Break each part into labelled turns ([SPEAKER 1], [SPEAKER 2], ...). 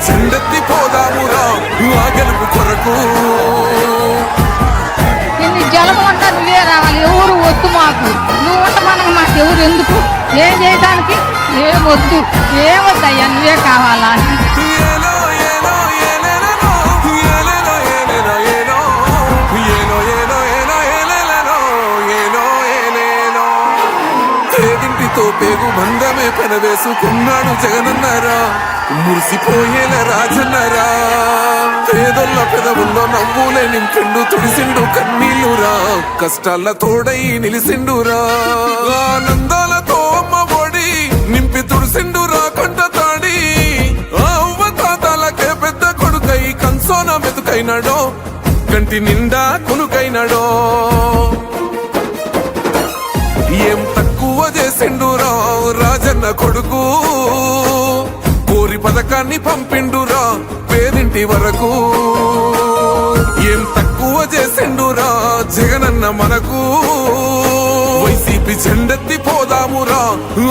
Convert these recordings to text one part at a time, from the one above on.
[SPEAKER 1] చెండెత్తి పోదామురా ఆ గెలుపు కొరకు.
[SPEAKER 2] ఇన్ని జలము అంతా నువ్వే రావాలి, ఎవరు వద్దు మాకు. నువ్వు ఉండమనగా మాకు ఎవరు ఎందుకు? ఏం చేయడానికి ఏమొద్దు, ఏమొద్దయ్యా, నువ్వే కావాలా. పేదింటితో పేగు బంధమే పెనవేసుకున్నాడు జగనన్నారా, మురిసిపోయేల రాజన్నారా. పేదొల్ల పెదవుల్లో నవ్వులే నింపిండు, తుడిసిండు కన్నీళ్ళురా, కష్టాల తోడై నిలిసిండురా. ఆనందాలతో అమ్మ ఒడి నింపి తుడిసిండురా కంట తాడి. అవ్వ తాతాలకే పెద్ద కొడుకై కంసోన మెతుకైనాడో, కంటి నిండా కొనుకైనాడో. ఏం తక్కువ చేసిండురా రాజన్న కొడుకు, కోరి పథకాన్ని పంపిండురా పేదింటి వరకు. ఏం తక్కువ చేసిండురా జగనన్న మనకు, వైసీపీ చెండెత్తి పోదామురా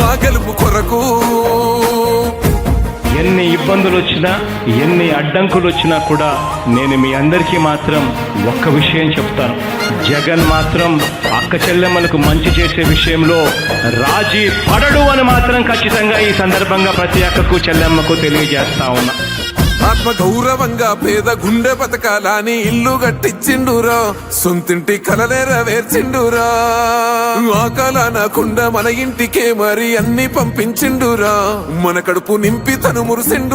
[SPEAKER 2] ఆ గెలుపు కొరకు.
[SPEAKER 3] ఎన్ని ఇబ్బందులు వచ్చినా, ఎన్ని అడ్డంకులు వచ్చినా కూడా నేను మీ అందరికీ మాత్రం ఒక్క విషయం చెప్తాను. జగన్ మాత్రం అక్క చెల్లెమ్మలకు మంచి చేసే విషయంలో రాజీ పడడు అని మాత్రం ఖచ్చితంగా ఈ సందర్భంగా ప్రతి అక్కకు చెల్లెమ్మకు తెలియజేస్తా ఉన్నా.
[SPEAKER 1] ఆత్మ గౌరవంగా పేద గుండె బతకాలని ఇల్లు గట్టించిండురా, సొంతింటి కలనేరవేర్చిండురా. ఆ కలనకుండా మన ఇంటికే మరి అన్ని పంపించిండురా, మన కడుపు నింపి తను మురిసిండు.